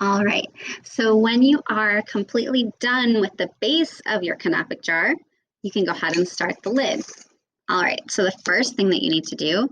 All right, so when you are completely done with the base of your canopic jar, you can go ahead and start the lid. All right, so the first thing that you need to do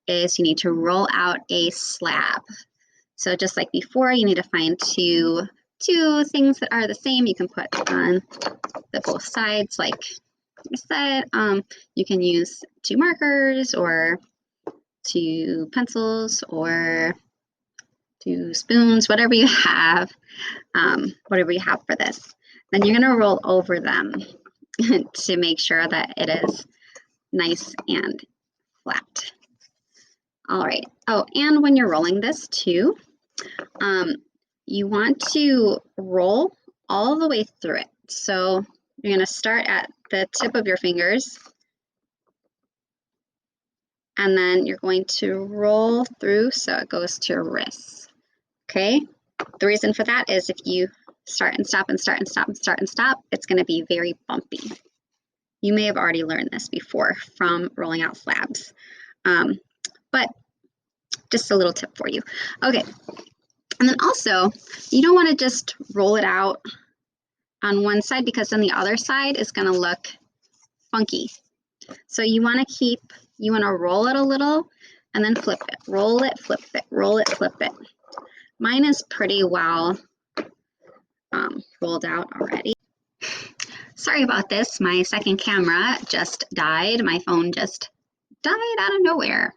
is you need to roll out a slab. So just like before, you need to find two things that are the same. You can put on the both sides, like I said. You can use 2 markers or 2 pencils or 2 spoons, whatever you have for this. Then you're going to roll over them to make sure that it is nice and flat. All right. Oh, and when you're rolling this too, you want to roll all the way through it. So you're going to start at the tip of your fingers, and then you're going to roll through so it goes to your wrists. Okay? The reason for that is if you start and stop and start and stop and start and stop, it's going to be very bumpy. You may have already learned this before from rolling out slabs, but just a little tip for you. Okay, and then also, you don't want to just roll it out on one side because then the other side is going to look funky. So you want to roll it a little and then flip it. Roll it, flip it, roll it, flip it. Mine is pretty well rolled out already. Sorry about this. My second camera just died. My phone just died out of nowhere.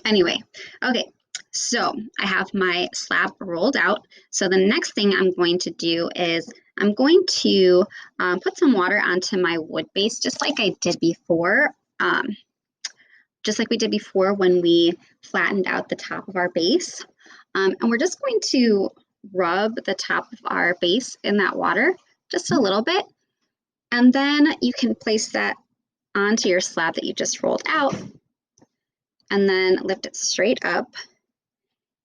Anyway, okay, so I have my slab rolled out. So the next thing I'm going to do is I'm going to put some water onto my wood base, just like I did before. Just like we did before when we flattened out the top of our base. And we're just going to rub the top of our base in that water just a little bit. And then you can place that onto your slab that you just rolled out and then lift it straight up.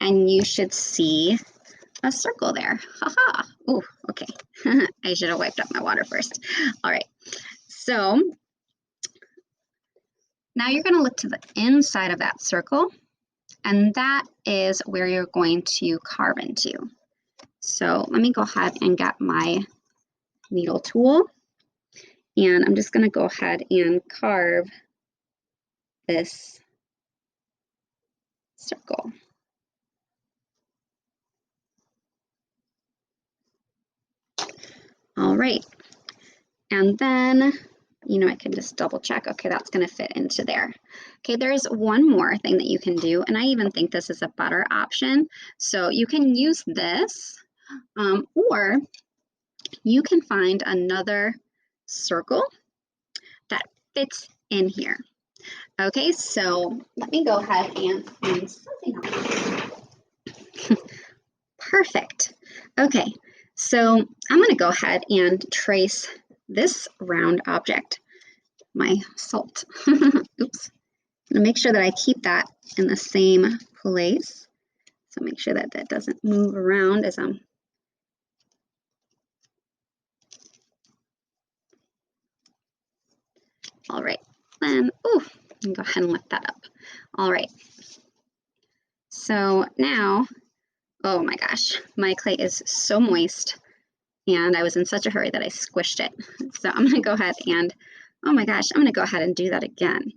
And you should see a circle there. Haha. Ooh, okay. I should have wiped up my water first. All right. So now you're going to look to the inside of that circle, and that is where you're going to carve into. So let me go ahead and get my needle tool, and I'm just going to go ahead and carve this circle. All right, and then I can just double check. Okay, that's going to fit into there. Okay, there's one more thing that you can do, and I even think this is a better option. So you can use this, or you can find another circle that fits in here. Okay, so let me go ahead and find something else. Perfect. Okay, so I'm going to go ahead and trace this round object, my salt. Oops. I'm going to make sure that I keep that in the same place. So make sure that that doesn't move around as I'm all right. Then, ooh, go ahead and lift that up. All right. So now, oh my gosh, my clay is so moist, and I was in such a hurry that I squished it. So I'm going to go ahead and, oh my gosh, I'm going to go ahead and do that again.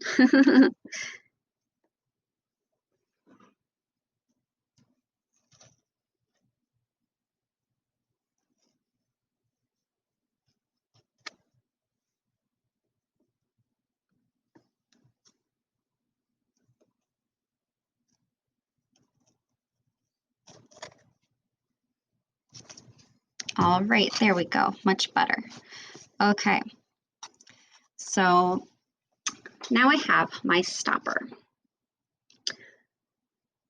All right, there we go, much better. Okay, so now I have my stopper.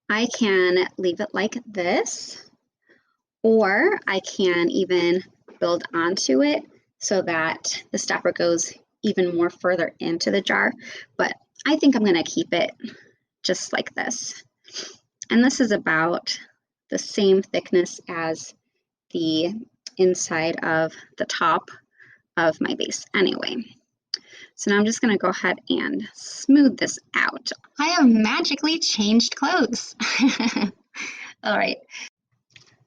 I can leave it like this, or I can even build onto it so that the stopper goes even more further into the jar, but I think I'm going to keep it just like this. And this is about the same thickness as the inside of the top of my base anyway. So now I'm just going to go ahead and smooth this out. I have magically changed clothes. All right.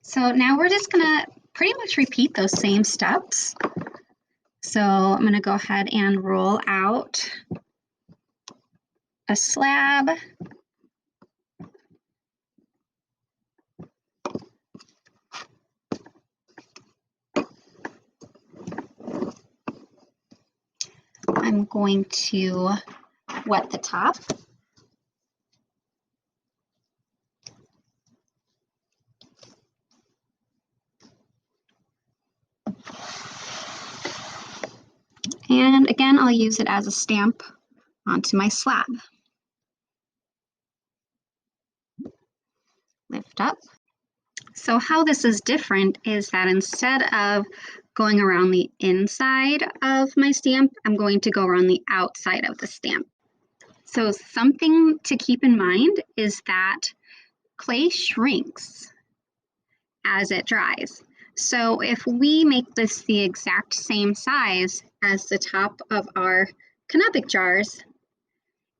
So now we're just gonna pretty much repeat those same steps. So I'm gonna go ahead and roll out a slab. I'm going to wet the top. And again, I'll use it as a stamp onto my slab. Lift up. So how this is different is that instead of going around the inside of my stamp, I'm going to go around the outside of the stamp. So something to keep in mind is that clay shrinks as it dries. So if we make this the exact same size as the top of our Canopic jars,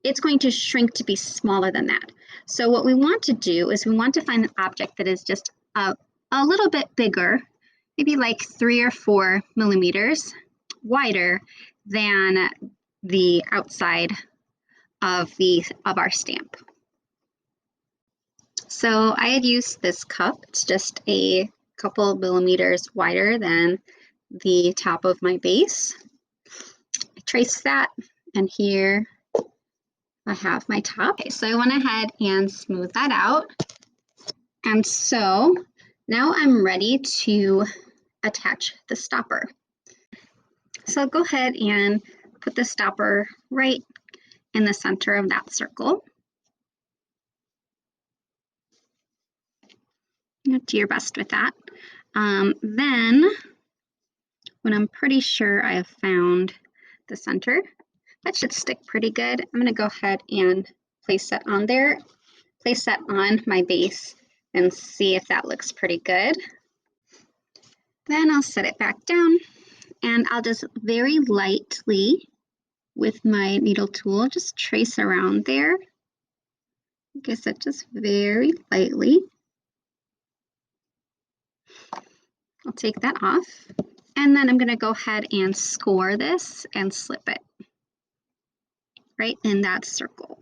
it's going to shrink to be smaller than that. So what we want to do is we want to find an object that is just a little bit bigger, maybe like 3 or 4 millimeters wider than the outside of our stamp. So I had used this cup. It's just a couple millimeters wider than the top of my base. I traced that, and here I have my top. Okay, so I went ahead and smoothed that out. And so now I'm ready to attach the stopper. So I'll go ahead and put the stopper right in the center of that circle. Do your best with that. Then, when I'm pretty sure I have found the center, that should stick pretty good. I'm going to go ahead and place that on there, place that on my base, and see if that looks pretty good. Then I'll set it back down, and I'll just very lightly, with my needle tool, just trace around there. Like I said, just very lightly. I'll take that off, and then I'm going to go ahead and score this and slip it right in that circle.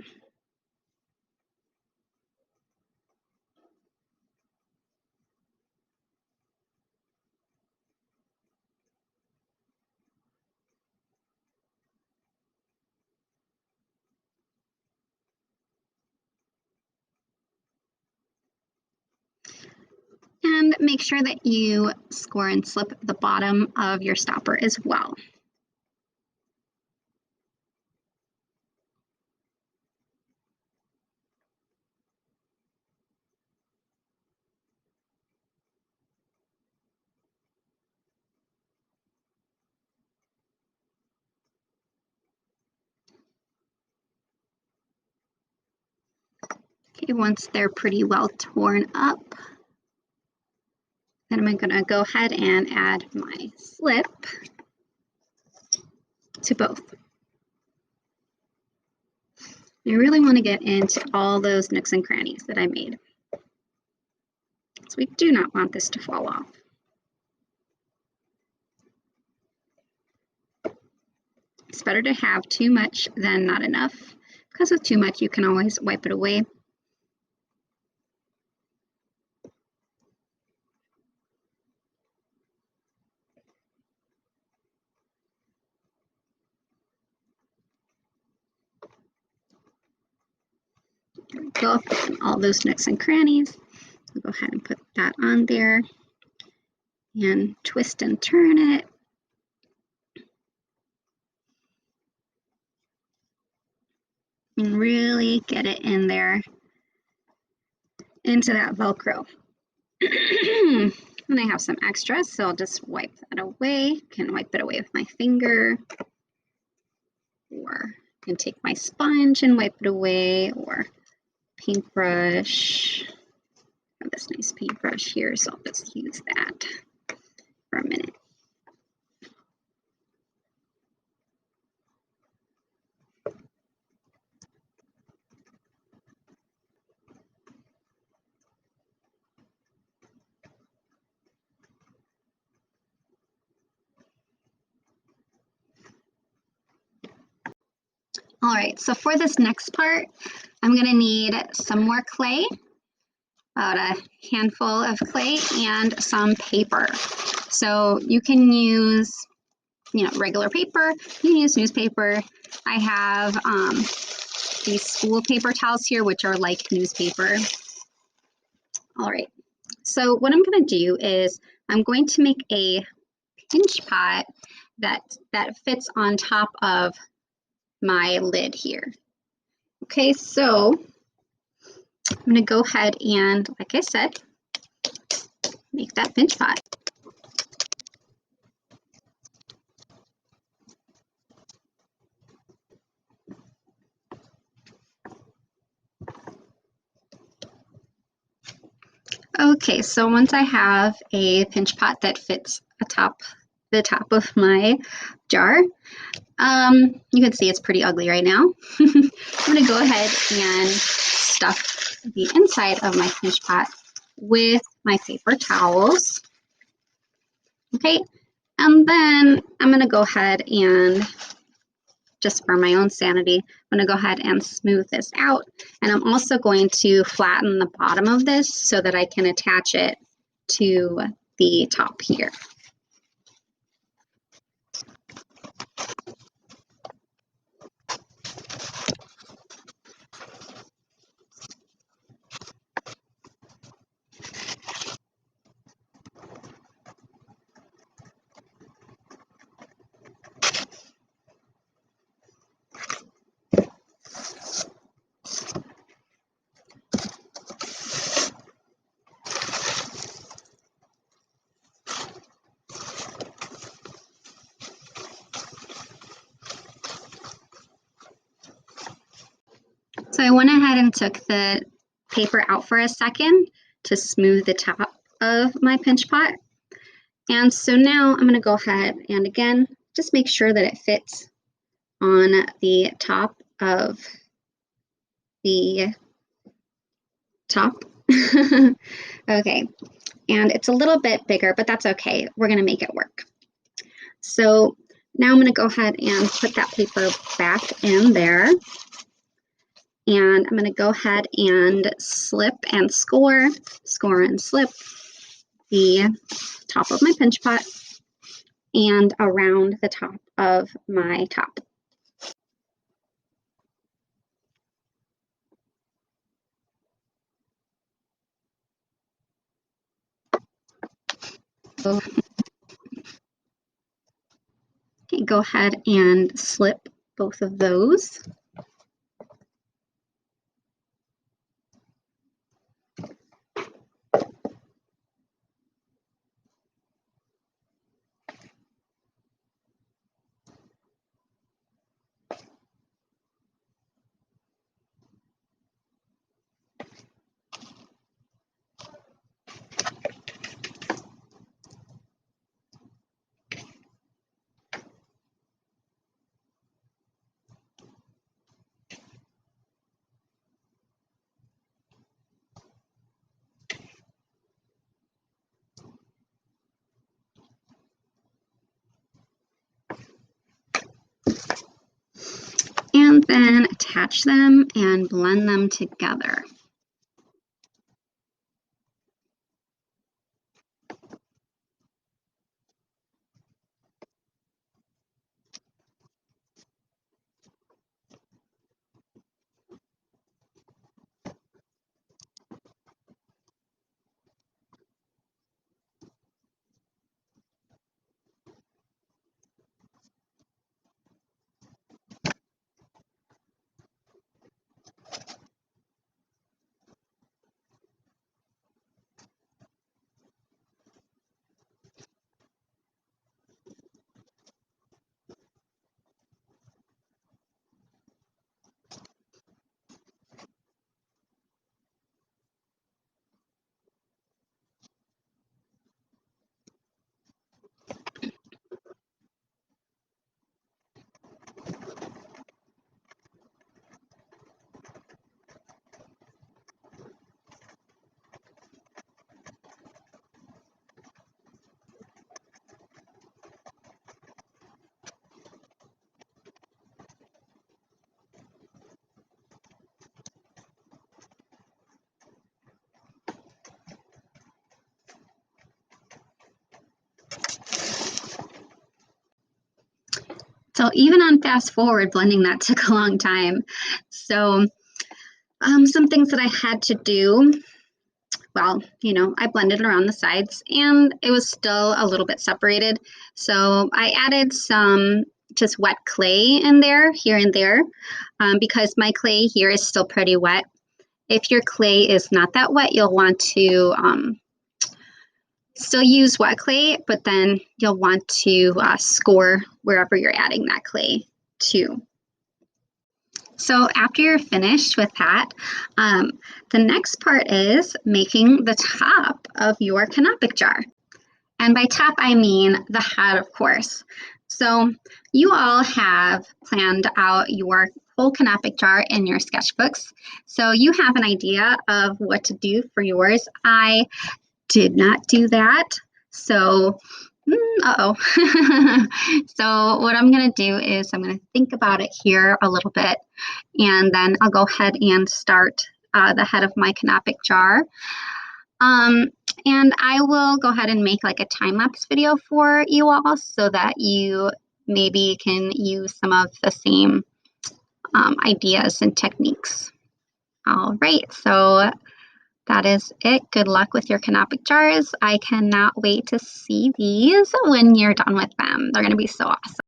And make sure that you score and slip the bottom of your stopper as well. Okay, once they're pretty well torn up, then I'm going to go ahead and add my slip to both. I really want to get into all those nooks and crannies that I made. So we do not want this to fall off. It's better to have too much than not enough, because with too much you can always wipe it away. There we go, all those nooks and crannies. I'll go ahead and put that on there and twist and turn it. And really get it in there, into that Velcro. And I have some extra, so I'll just wipe that away. Can wipe it away with my finger, or I can take my sponge and wipe it away, or paintbrush. I have this nice paintbrush here, so I'll just use that for a minute. All right, so for this next part, I'm gonna need some more clay, about a handful of clay and some paper. So you can use, regular paper, you can use newspaper. I have these school paper towels here, which are like newspaper. All right, so what I'm gonna do is I'm going to make a pinch pot that fits on top of my lid here. Okay, so I'm gonna go ahead and, like I said, make that pinch pot. Okay, so once I have a pinch pot that fits atop the top of my jar, you can see it's pretty ugly right now. I'm gonna go ahead and stuff the inside of my pinch pot with my paper towels. Okay, and then I'm gonna go ahead and, just for my own sanity, I'm gonna go ahead and smooth this out. And I'm also going to flatten the bottom of this so that I can attach it to the top here. So I went ahead and took the paper out for a second to smooth the top of my pinch pot. And so now I'm going to go ahead and, again, just make sure that it fits on the top of the top. Okay, and it's a little bit bigger, but that's okay. We're going to make it work. So now I'm going to go ahead and put that paper back in there. And I'm going to go ahead and slip and score and slip the top of my pinch pot and around the top of my top. Okay, go ahead and slip both of those. And then attach them and blend them together. So even on fast forward, blending that took a long time. So some things that I had to do, well, I blended around the sides and it was still a little bit separated. So I added some just wet clay in there, here and there, because my clay here is still pretty wet. If your clay is not that wet, you'll want to still use wet clay, but then you'll want to score wherever you're adding that clay to. So after you're finished with that, the next part is making the top of your Canopic jar. And by top, I mean the head, of course. So you all have planned out your whole Canopic jar in your sketchbooks. So you have an idea of what to do for yours. I did not do that. So, So what I'm going to do is I'm going to think about it here a little bit, and then I'll go ahead and start the head of my Canopic jar. And I will go ahead and make like a time-lapse video for you all so that you maybe can use some of the same ideas and techniques. All right, so that is it. Good luck with your Canopic jars. I cannot wait to see these when you're done with them. They're going to be so awesome.